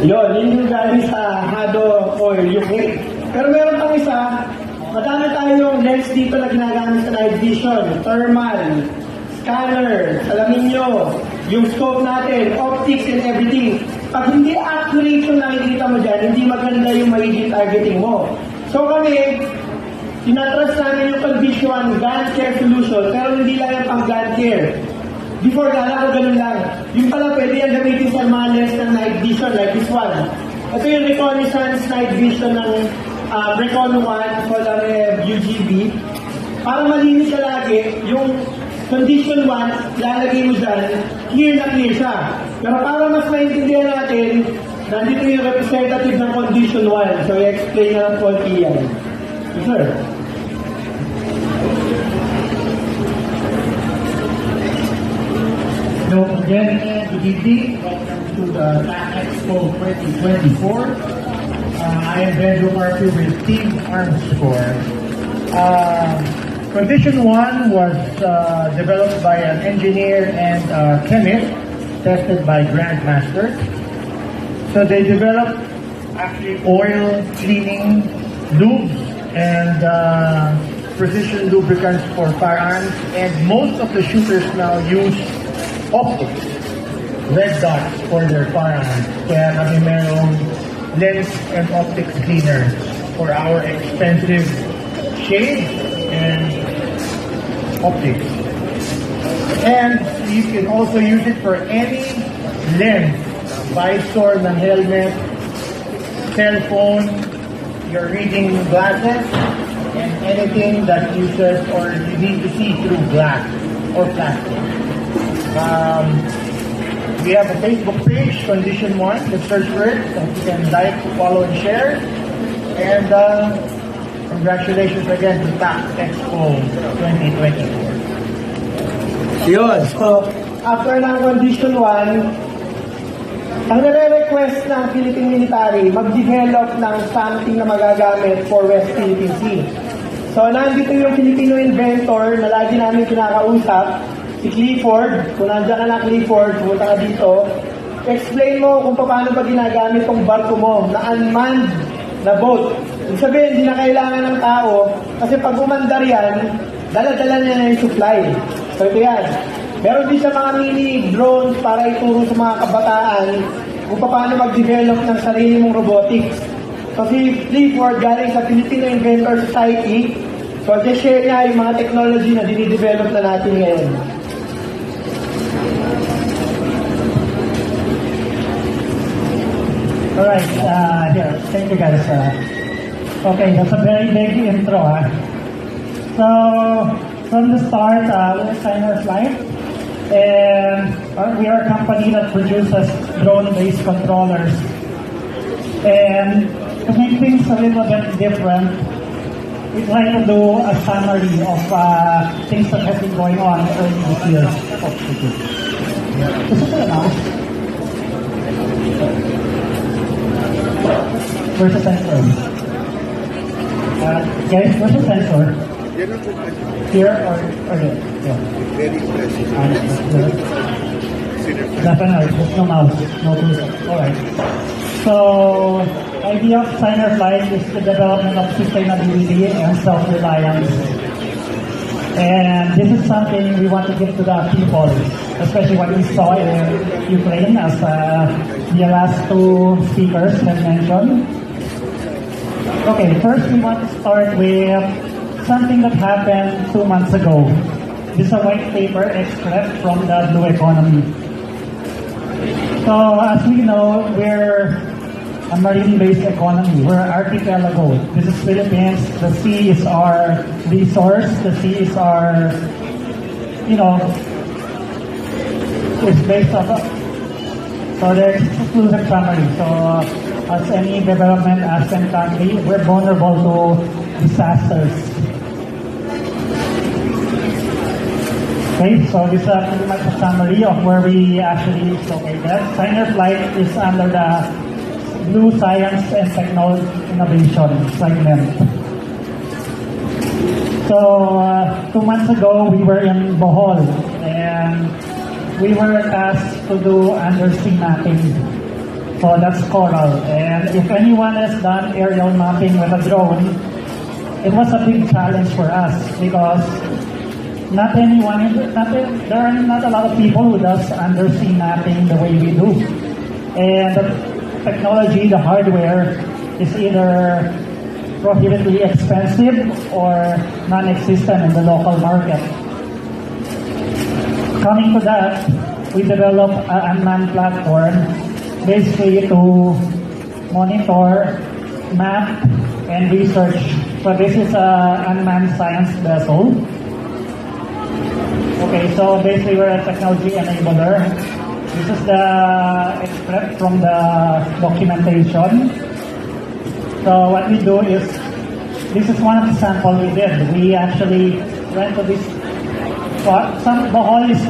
Yun yung galing sa Hado Oil, UK. Pero meron pang isa, madami tayong lens dito na ginagamit sa night vision, thermal, scanner, alamin nyo, yung scope natin, optics and everything. Pag hindi accurate yung nakikita mo dyan, hindi maganda yung magiging targeting mo. So kami, tinatras namin yung Convision Gun Care Solution, pero hindi lang yung pang gun care. Before, kala ko ganun lang. Yung pala pwede yan gamitin sa mga lens ng night vision, like this one. Ito yung reconnaissance night vision ng Recon 1, Solar UGV. Para malinis siya lagi, yung condition 1, lalagay mo dyan, clear na clear siya. Pero para mas maintindihan natin, nandito yung representative ng condition 1. So, i-explain na lang po yan. Yes, sir. Hello again, good evening. Welcome to the TAC Expo 2024. I am Benjo Marty with Team Armscore. Condition 1 was developed by an engineer and chemist, tested by Grandmaster. So they developed actually oil cleaning lubes and precision lubricants for firearms, and most of the shooters now use optics, red dots for their firearms. Kaya kami merong lens and optics cleaner for our expensive shades and optics. And you can also use it for any lens, visor ng helmet, cell phone, your reading glasses, and anything that uses or you need to see through glass or plastic. We have a Facebook page, Condition 1, just search for it, and you can like, follow, and share. And congratulations again to TAC Expo 2024. Yun. So, after ng condition 1, ang nare-request ng Philippine Military, mag-develop ng something na magagamit for West Philippine Sea. So, nandito yung Filipino inventor na lagi namin kinakausap, si Clifford. Kung nandiyan ka na, Clifford, pumunta ka dito. Explain mo kung paano ba ginagamit tong barko mo na unmanned na boat. Ibig sabihin, hindi na kailangan ng tao kasi pag umandar yan, dala-dala niya na yung supply. So ito yan. Meron din siya mga mini drones para ituro sa mga kabataan kung paano mag-develop ng sarili mong robotics. So si Clifford galing sa Filipino Inventor Society. So just share niya yung mga technology na dinidevelop na natin ngayon. Alright, here, thank you guys. Okay, that's a very big intro. So, from the start, we're Signer Flight, and we are a company that produces drone-based controllers. And to make things a little bit different, we try to do a summary of things that have been going on early this year. Is it a mouse? Where's the sensor? Guys, where's the sensor? Here or here? Yeah. Very special. Definitely, there's no mouse, no tools. Alright. So, idea of Signer Flight is the development of sustainability and self-reliance. And this is something we want to give to the people, especially what we saw in Ukraine, as the last two speakers have mentioned. Okay, first we want to start with something that happened 2 months ago. This is a white paper extract from the Blue Economy. So, as we know, we're a marine-based economy. We're an archipelago. This is Philippines. The sea is our resource. The sea is our, is based on. So there's exclusive summary. So as any development ASEAN country, we're vulnerable to disasters. Okay, so this is pretty much a summary of where we actually located. Signer Flight is under the Blue Science and Technology Innovation segment. So 2 months ago, we were in Bohol, and we were tasked to do undersea mapping. So that's Coral. And if anyone has done aerial mapping with a drone, it was a big challenge for us because there are not a lot of people who does undersea mapping the way we do. And the technology, the hardware, is either prohibitively expensive or non-existent in the local market. Coming to that, we developed an unmanned platform basically to monitor, map, and research. So this is an unmanned science vessel. Okay, so basically we're a technology enabler. This is the extract from the documentation. So what we do is, this is one of the samples we did. We actually went to this spot. Bohol is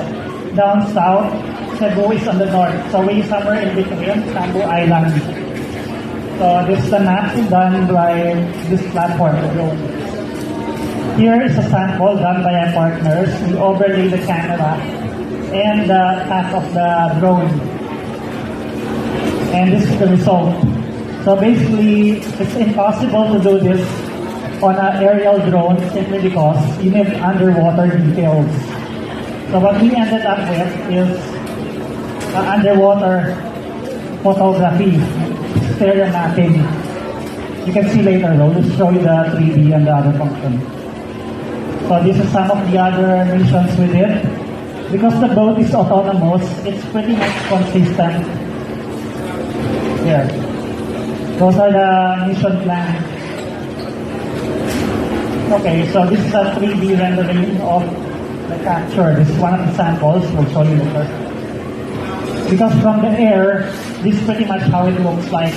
down south, Cebu is on the north. So we somewhere in between, Cebu Island. So this is the map done by this platform, the drone. Here is a sample done by our partners. We overlay the camera and the path of the drone. And this is the result. So basically, it's impossible to do this on an aerial drone simply because you need underwater details. So what we ended up with is underwater photography, stereo mapping. You can see later, though. We'll show you the 3D and the other function. So this is some of the other missions we did. Because the boat is autonomous, it's pretty much consistent. Here. Those are the mission plans. Okay, so this is a 3D rendering of the capture. This is one of the samples. We'll show you later. Because from the air, this is pretty much how it looks like.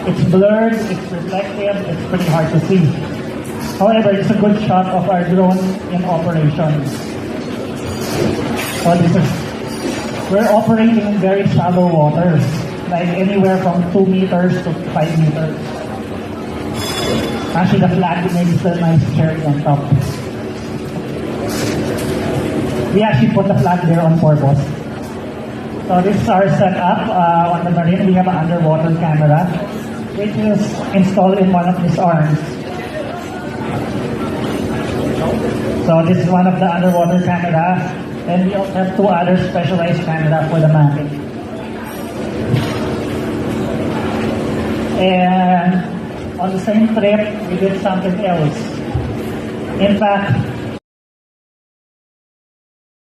It's blurred, it's reflective, it's pretty hard to see. However, it's a good shot of our drone in operation. So we're operating in very shallow waters, like anywhere from 2 meters to 5 meters. Actually, the flag makes a nice cherry on top. We actually put the flag there on purpose. So this is our setup on the marine. We have an underwater camera, which is installed in one of these arms. So this is one of the underwater camera, and we also have 2 other specialized camera for the mapping. And on the same trip, we did something else. In fact,